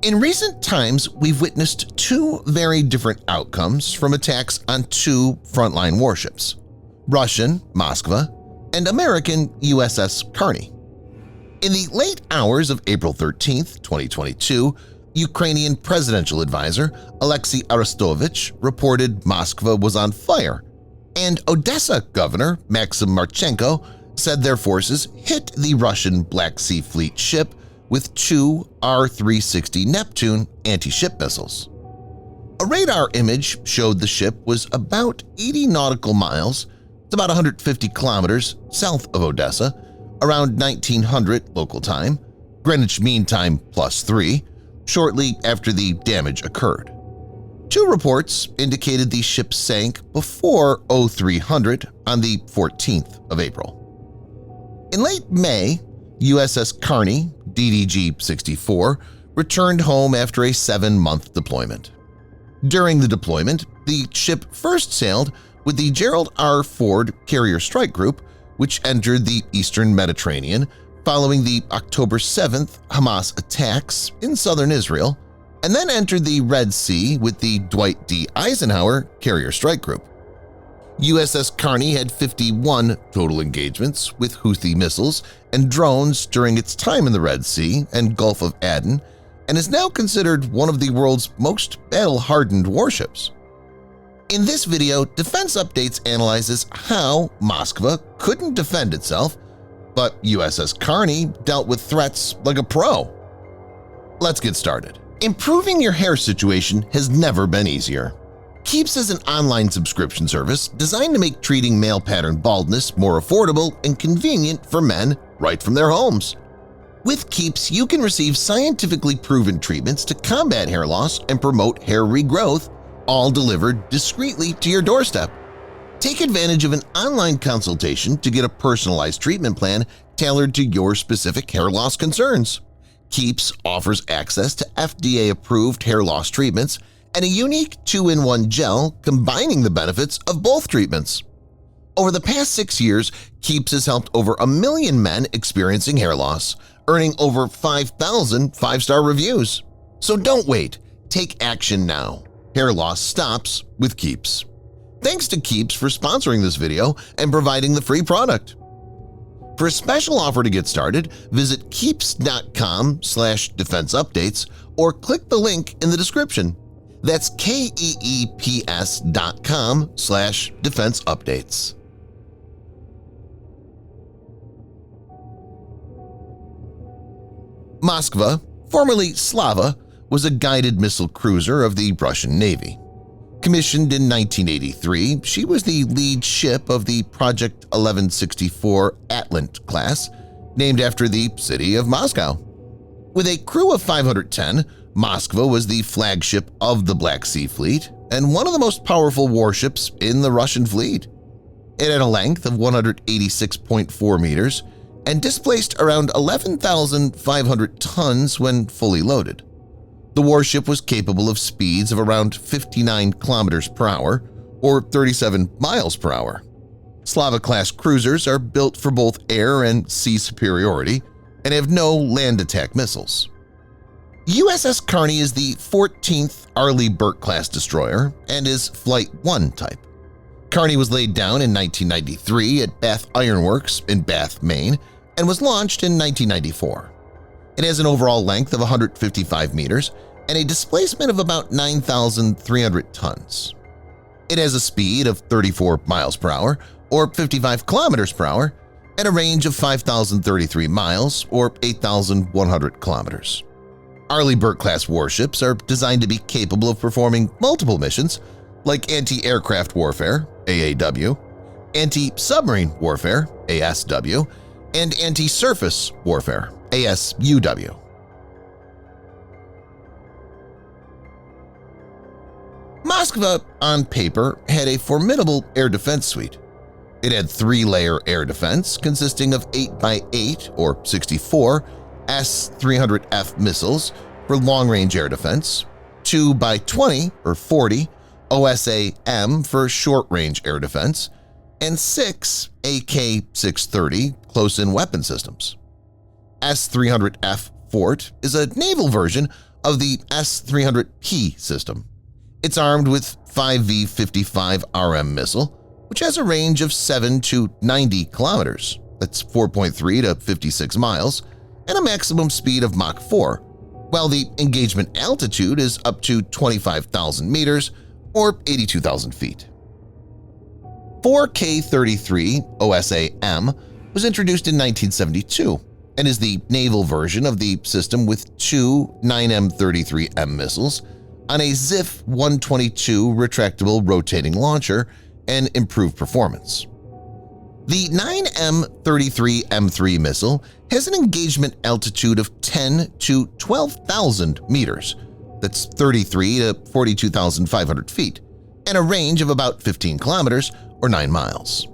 In recent times, we've witnessed two very different outcomes from attacks on two frontline warships, Russian Moskva and American USS Carney. In the late hours of April 13, 2022, Ukrainian presidential advisor Oleksiy Arestovych reported Moskva was on fire, and Odesa governor Maksym Marchenko said their forces hit the Russian Black Sea Fleet ship with two R-360 Neptune anti-ship missiles. A radar image showed the ship was about 80 nautical miles, it's about 150 kilometers south of Odesa, around 1900 local time, Greenwich Mean Time +3, shortly after the damage occurred. Two reports indicated the ship sank before 0300 on the 14th of April. In late May, USS Carney, DDG-64, returned home after a 7-month deployment. During the deployment, the ship first sailed with the Gerald R. Carrier Strike Group, which entered the eastern Mediterranean following the October 7th Hamas attacks in southern Israel, and then entered the Red Sea with the Dwight D. Eisenhower Carrier Strike Group. USS Carney had 51 total engagements with Houthi missiles and drones during its time in the Red Sea and Gulf of Aden, and is now considered one of the world's most battle-hardened warships. In this video, Defense Updates analyzes how Moskva couldn't defend itself, but USS Carney dealt with threats like a pro. Let's get started. Improving your hair situation has never been easier. Keeps is an online subscription service designed to make treating male pattern baldness more affordable and convenient for men right from their homes. With Keeps, you can receive scientifically proven treatments to combat hair loss and promote hair regrowth, all delivered discreetly to your doorstep. Take advantage of an online consultation to get a personalized treatment plan tailored to your specific hair loss concerns. Keeps offers access to FDA-approved hair loss treatments and a unique 2-in-1 gel combining the benefits of both treatments. Over the past 6 years, Keeps has helped over 1 million men experiencing hair loss, earning over 5,000 5-star reviews. So don't wait. Take action now. Hair loss stops with Keeps. Thanks to Keeps for sponsoring this video and providing the free product. For a special offer to get started, visit keeps.com/defenseupdates or click the link in the description. That's keeps.com/defenseupdates. Moskva, formerly Slava, was a guided missile cruiser of the Russian Navy. Commissioned in 1983, she was the lead ship of the Project 1164 Atlant class, named after the city of Moscow. With a crew of 510, Moskva was the flagship of the Black Sea Fleet and one of the most powerful warships in the Russian fleet. It had a length of 186.4 meters and displaced around 11,500 tons when fully loaded. The warship was capable of speeds of around 59 kilometers per hour or 37 miles per hour. Slava-class cruisers are built for both air and sea superiority and have no land attack missiles. USS Carney is the 14th Arleigh Burke-class destroyer and is Flight 1 type. Carney was laid down in 1993 at Bath Iron Works in Bath, Maine, and was launched in 1994. It has an overall length of 155 meters and a displacement of about 9,300 tons. It has a speed of 34 miles per hour or 55 kilometers per hour and a range of 5,033 miles or 8,100 kilometers. Arleigh Burke-class warships are designed to be capable of performing multiple missions like anti-aircraft warfare (AAW), anti-submarine warfare (ASW), and anti-surface warfare (ASUW). Moskva, on paper, had a formidable air defense suite. It had 3-layer air defense consisting of 8x8 or 64 S-300F missiles for long-range air defense, 2x20 or 40 OSA-M for short-range air defense, and 6 AK-630 close-in weapon systems. S-300F Fort is a naval version of the S-300P system. It's armed with 5V-55RM missile, which has a range of 7 to 90 kilometers, that's 4.3 to 56 miles, and a maximum speed of Mach 4, while the engagement altitude is up to 25,000 meters or 82,000 feet. 4K-33 OSA-M was introduced in 1972 and is the naval version of the system with two 9M33M missiles on a ZIF-122 retractable rotating launcher and improved performance. The 9M33M3 missile has an engagement altitude of 10 to 12,000 meters, that's 33 to 42,500 feet, and a range of about 15 kilometers or 9 miles.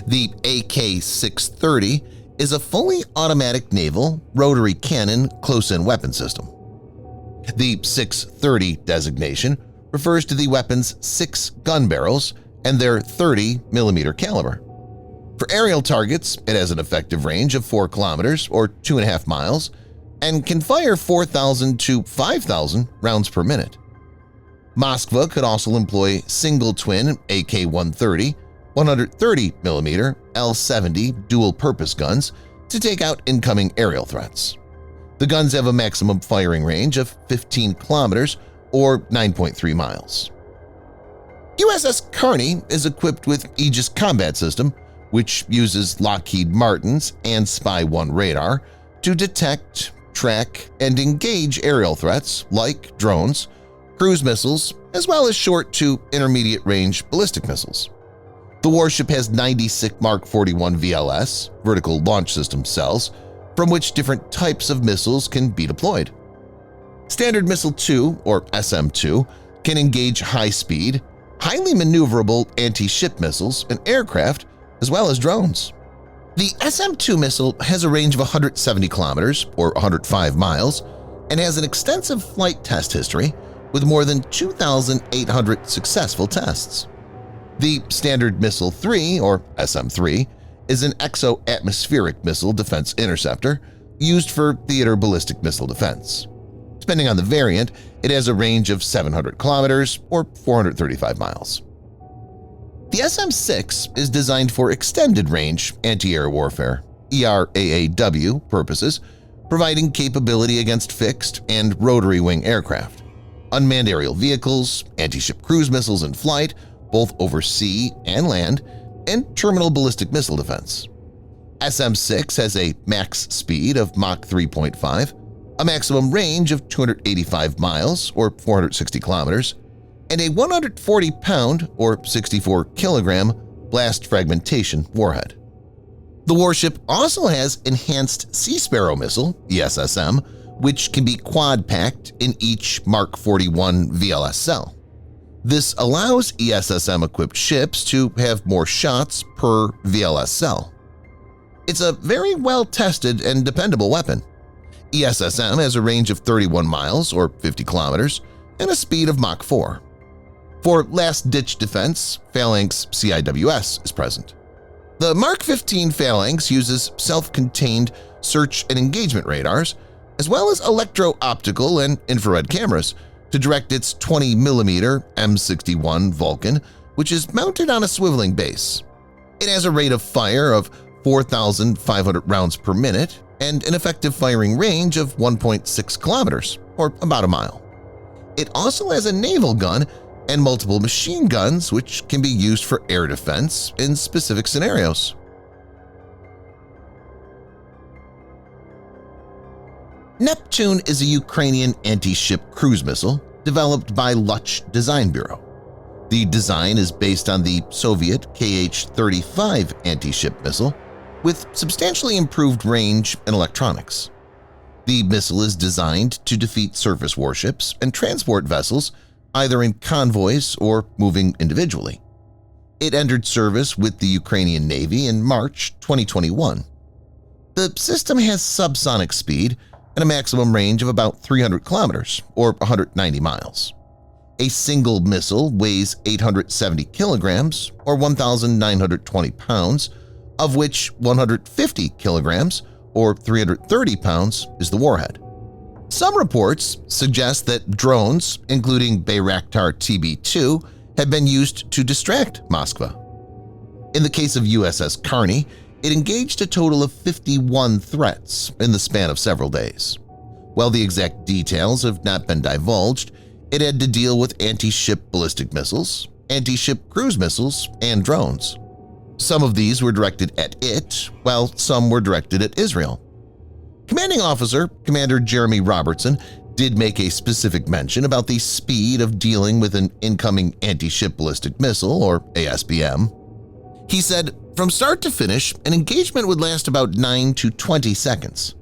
The AK-630 is a fully automatic naval rotary cannon close-in weapon system. The 630 designation refers to the weapon's 6 gun barrels and their 30mm caliber. For aerial targets, it has an effective range of 4 kilometers or 2.5 miles and can fire 4,000 to 5,000 rounds per minute. Moskva could also employ single-twin AK-130, 130mm L-70 dual-purpose guns to take out incoming aerial threats. The guns have a maximum firing range of 15 kilometers or 9.3 miles. USS Carney is equipped with Aegis Combat System, which uses Lockheed Martin's and Spy-1 radar to detect, track, and engage aerial threats like drones, cruise missiles, as well as short to intermediate-range ballistic missiles. The warship has 96 Mark 41 VLS, vertical launch system cells, from which different types of missiles can be deployed. Standard Missile 2, or SM-2, can engage high-speed, highly maneuverable anti-ship missiles and aircraft, as well as drones. The SM-2 missile has a range of 170 kilometers or 105 miles and has an extensive flight test history with more than 2,800 successful tests. The Standard Missile 3, or SM-3, is an exo-atmospheric missile defense interceptor used for theater ballistic missile defense. Depending on the variant, it has a range of 700 kilometers or 435 miles. The SM-6 is designed for extended-range anti-air warfare (ERAAW) purposes, providing capability against fixed and rotary wing aircraft, unmanned aerial vehicles, anti-ship cruise missiles in flight, both over sea and land, and terminal ballistic missile defense. SM-6 has a max speed of Mach 3.5, a maximum range of 285 miles or 460 kilometers, and a 140-pound or 64-kilogram blast fragmentation warhead. The warship also has Enhanced Sea Sparrow Missile (ESSM), which can be quad-packed in each Mark 41 VLS cell. This allows ESSM-equipped ships to have more shots per VLS cell. It's a very well-tested and dependable weapon. ESSM has a range of 31 miles or 50 kilometers and a speed of Mach 4. For last-ditch defense, Phalanx CIWS is present. The Mark 15 Phalanx uses self-contained search and engagement radars, as well as electro-optical and infrared cameras to direct its 20mm M61 Vulcan, which is mounted on a swiveling base. It has a rate of fire of 4,500 rounds per minute and an effective firing range of 1.6 kilometers, or about a mile. It also has a naval gun and multiple machine guns which can be used for air defense in specific scenarios. Neptune is a Ukrainian anti-ship cruise missile developed by Luch Design Bureau. The design is based on the Soviet Kh-35 anti-ship missile with substantially improved range and electronics. The missile is designed to defeat surface warships and transport vessels either in convoys or moving individually. It entered service with the Ukrainian Navy in March 2021. The system has subsonic speed and a maximum range of about 300 kilometers or 190 miles. A single missile weighs 870 kilograms or 1,920 pounds, of which 150 kilograms or 330 pounds is the warhead. Some reports suggest that drones, including Bayraktar TB2, have been used to distract Moskva. In the case of USS Carney, it engaged a total of 51 threats in the span of several days. While the exact details have not been divulged, it had to deal with anti-ship ballistic missiles, anti-ship cruise missiles, and drones. Some of these were directed at it, while some were directed at Israel. Commanding Officer Commander Jeremy Robertson did make a specific mention about the speed of dealing with an incoming anti-ship ballistic missile, or ASBM. He said, "From start to finish, an engagement would last about 9 to 20 seconds.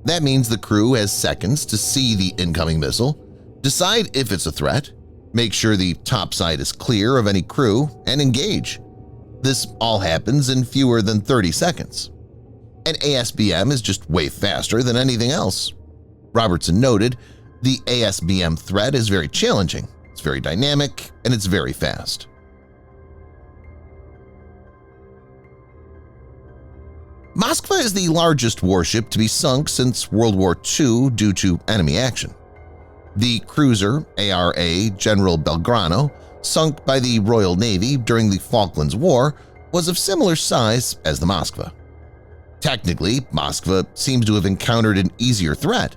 That means the crew has seconds to see the incoming missile, decide if it's a threat, make sure the topside is clear of any crew, and engage. This all happens in fewer than 30 seconds. An ASBM is just way faster than anything else." Robertson noted, "The ASBM threat is very challenging, it's very dynamic, and it's very fast." Moskva is the largest warship to be sunk since World War II due to enemy action. The cruiser ARA General Belgrano, sunk by the Royal Navy during the Falklands War, was of similar size as the Moskva. Technically, Moskva seems to have encountered an easier threat.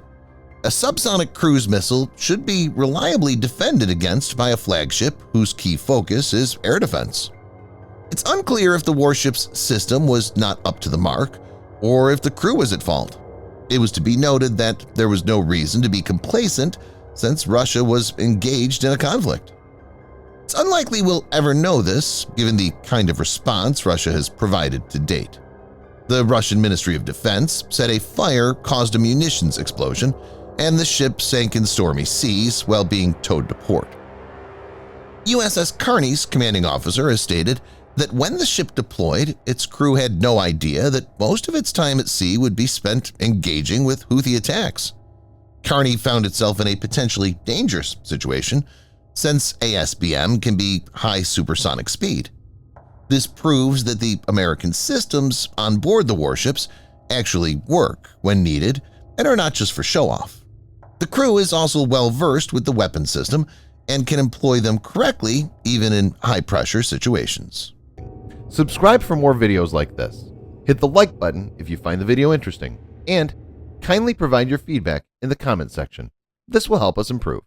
A subsonic cruise missile should be reliably defended against by a flagship whose key focus is air defense. It's unclear if the warship's system was not up to the mark or if the crew was at fault. It was to be noted that there was no reason to be complacent since Russia was engaged in a conflict. It's unlikely we'll ever know this, given the kind of response Russia has provided to date. The Russian Ministry of Defense said a fire caused a munitions explosion and the ship sank in stormy seas while being towed to port. USS Carney's commanding officer has stated that when the ship deployed, its crew had no idea that most of its time at sea would be spent engaging with Houthi attacks. Carney found itself in a potentially dangerous situation since ASBM can be high supersonic speed. This proves that the American systems on board the warships actually work when needed and are not just for show-off. The crew is also well-versed with the weapon system and can employ them correctly even in high-pressure situations. Subscribe for more videos like this. Hit the like button if you find the video interesting, and kindly provide your feedback in the comment section. This will help us improve.